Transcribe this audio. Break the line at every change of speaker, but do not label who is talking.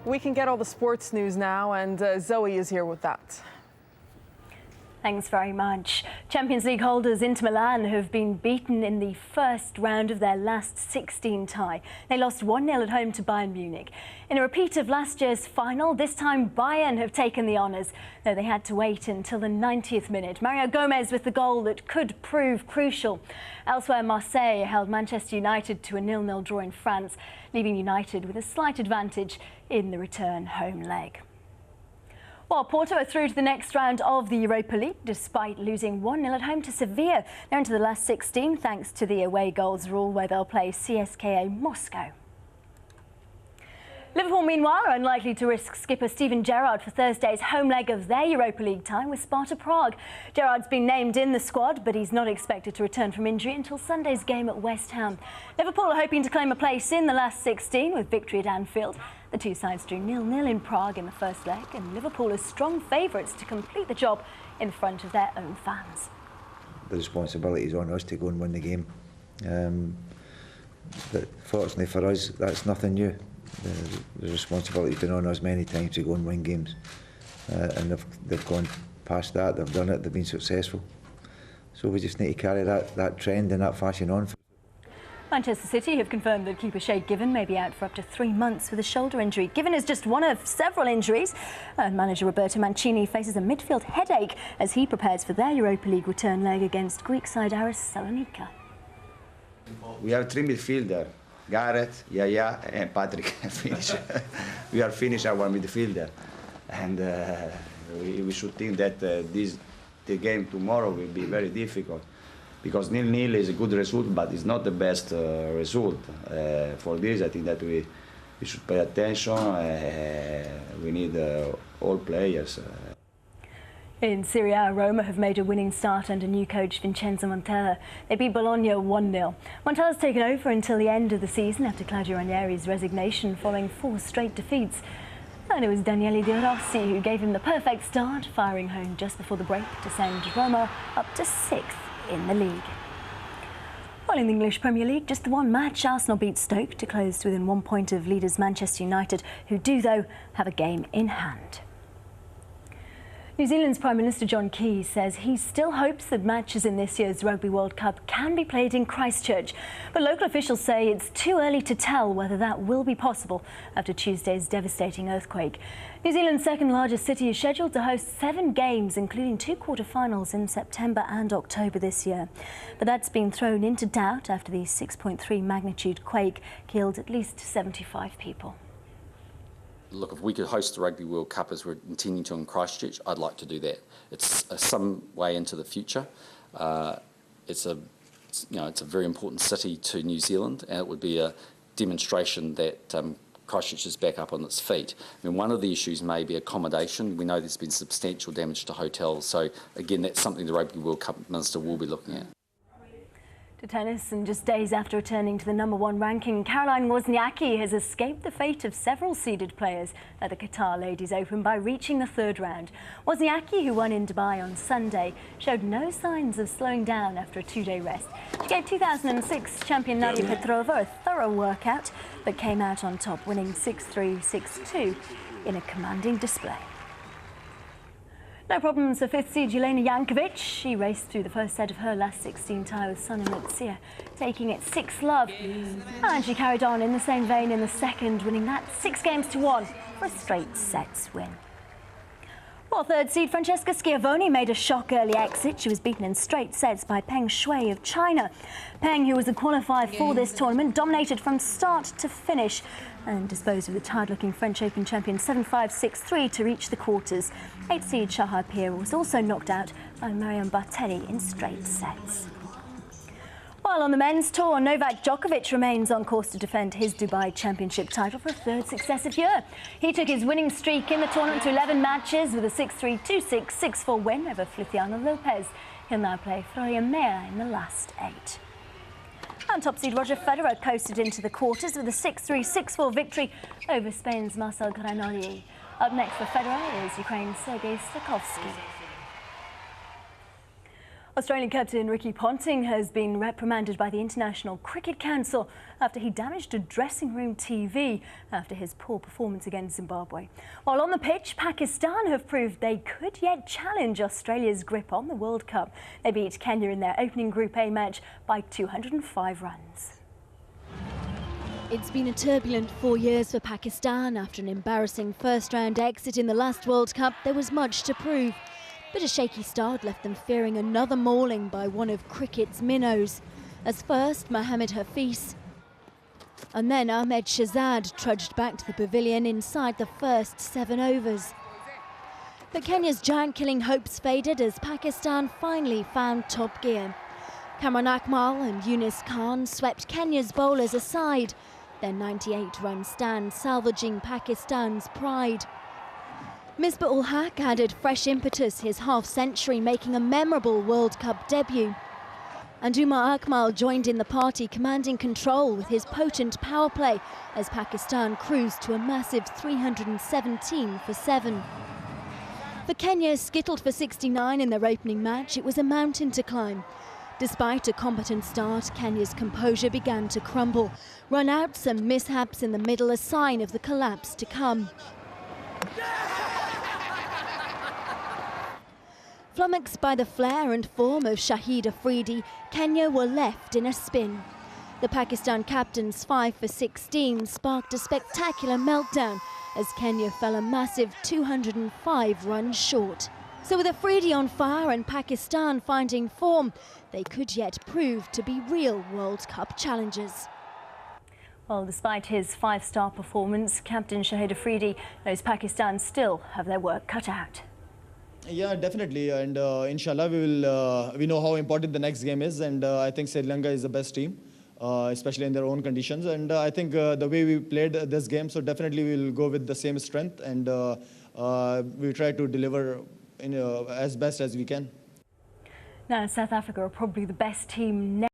We can get all the sports news now, and Zoe is here with that.
Thanks very much. Champions League holders Inter Milan have been beaten in the first round of their last 16 tie. They lost 1-0 at home to Bayern Munich. In a repeat of last year's final, this time Bayern have taken the honours, though they had to wait until the 90th minute. Mario Gomez with the goal that could prove crucial. Elsewhere, Marseille held Manchester United to a 0-0 draw in France, leaving United with a slight advantage in the return home leg. Well, Porto are through to the next round of the Europa League despite losing 1-0 at home to Sevilla. They're into the last 16 thanks to the away goals rule, where they'll play CSKA Moscow. Liverpool, meanwhile, are unlikely to risk skipper Steven Gerrard for Thursday's home leg of their Europa League tie with Sparta Prague. Gerrard's been named in the squad, but he's not expected to return from injury until Sunday's game at West Ham. Liverpool are hoping to claim a place in the last 16 with victory at Anfield. The two sides drew 0-0 in Prague in the first leg, and Liverpool are strong favourites to complete the job in front of their own fans.
The responsibility is on us to go and win the game. But fortunately for us, that's nothing new. The responsibility's been on us many times to go and win games, and they've gone past that. They've done it. They've been successful. So we just need to carry that trend and that fashion on.
Manchester City have confirmed that keeper Shay Given may be out for up to 3 months with a shoulder injury. Given is just one of several injuries, and manager Roberto Mancini faces a midfield headache as he prepares for their Europa League return leg against Greek side Aris Salonika.
We have 3 midfielders, Gareth, Yaya and Patrick. We are finished our midfielder, and we should think that the game tomorrow will be very difficult, because 0-0 is a good result, but it's not the best result. For this, I think that we should pay attention. We need all players.
In Serie A, Roma have made a winning start under new coach Vincenzo Montella. They beat Bologna 1-0. Montella's taken over until the end of the season after Claudio Ranieri's resignation following 4 straight defeats. And it was Daniele De Rossi who gave him the perfect start, firing home just before the break to send Roma up to 6th in the league. Well, in the English Premier League, just the one match, Arsenal beat Stoke to close to within 1 point of leaders Manchester United, who do, though, have a game in hand. New Zealand's Prime Minister John Key says he still hopes that matches in this year's Rugby World Cup can be played in Christchurch. But local officials say it's too early to tell whether that will be possible after Tuesday's devastating earthquake. New Zealand's second largest city is scheduled to host 7 games, including 2 quarter-finals in September and October this year. But that's been thrown into doubt after the 6.3 magnitude quake killed at least 75 people.
Look, if we could host the Rugby World Cup as we're intending to in Christchurch, I'd like to do that. It's some way into the future. It's a very important city to New Zealand, and it would be a demonstration that Christchurch is back up on its feet. I mean, one of the issues may be accommodation. We know there's been substantial damage to hotels, so again, that's something the Rugby World Cup Minister will be looking at.
To tennis, and just days after returning to the #1 ranking, Caroline Wozniacki has escaped the fate of several seeded players at the Qatar Ladies Open by reaching the 3rd round. Wozniacki, who won in Dubai on Sunday, showed no signs of slowing down after a 2-day rest. She gave 2006 champion Nadia Petrova a thorough workout, but came out on top, winning 6-3, 6-2 in a commanding display. No problems for 5th seed Jelena Jankovic. She raced through the first set of her last 16 tie with Sonja Lucia, taking it 6-love. And she carried on in the same vein in the second, winning that 6-1 for a straight sets win. Well, 3rd seed Francesca Schiavone made a shock early exit. She was beaten in straight sets by Peng Shuai of China. Peng, who was a qualifier for this tournament, dominated from start to finish and disposed of the tired-looking French Open champion 7-5, 6-3 to reach the quarters. 8th seed Shahar Peer was also knocked out by Marion Bartoli in straight sets. While on the men's tour, Novak Djokovic remains on course to defend his Dubai Championship title for a 3rd successive year. He took his winning streak in the tournament to 11 matches with a 6-3, 2-6, 6-4 win over Feliciano Lopez. He'll now play Florian Mayer in the last 8. And top seed Roger Federer coasted into the quarters with a 6-3, 6-4 victory over Spain's Marcel Granolli. Up next for Federer is Ukraine's Sergei Stakhovsky. Australian captain Ricky Ponting has been reprimanded by the International Cricket Council after he damaged a dressing room TV after his poor performance against Zimbabwe. While on the pitch, Pakistan have proved they could yet challenge Australia's grip on the World Cup. They beat Kenya in their opening Group A match by 205 runs.
It's been a turbulent 4 years for Pakistan. After an embarrassing first-round exit in the last World Cup, there was much to prove. But a shaky start left them fearing another mauling by one of cricket's minnows. As first, Mohammad Hafiz and then Ahmed Shahzad trudged back to the pavilion inside the first 7 overs. But Kenya's giant-killing hopes faded as Pakistan finally found top gear. Kamran Akmal and Yunus Khan swept Kenya's bowlers aside, their 98-run stand salvaging Pakistan's pride. Misbah-ul-Haq added fresh impetus, his half-century making a memorable World Cup debut. And Umar Akmal joined in the party, commanding control with his potent power play as Pakistan cruised to a massive 317 for 7. For Kenya, skittled for 69 in their opening match, it was a mountain to climb. Despite a competent start, Kenya's composure began to crumble. Run-outs and mishaps in the middle, a sign of the collapse to come. Flummoxed by the flair and form of Shahid Afridi, Kenya were left in a spin. The Pakistan captain's 5 for 16 sparked a spectacular meltdown as Kenya fell a massive 205 runs short. So with Afridi on fire and Pakistan finding form, they could yet prove to be real World Cup challengers.
Well, despite his 5-star performance, Captain Shahid Afridi knows Pakistan still have their work cut out.
Yeah, definitely, and inshallah we know how important the next game is, and I think Sri Lanka is the best team, especially in their own conditions, and I think the way we played this game, so definitely we'll go with the same strength, and we try to deliver as best as we can.
Now, South Africa are probably the best team now.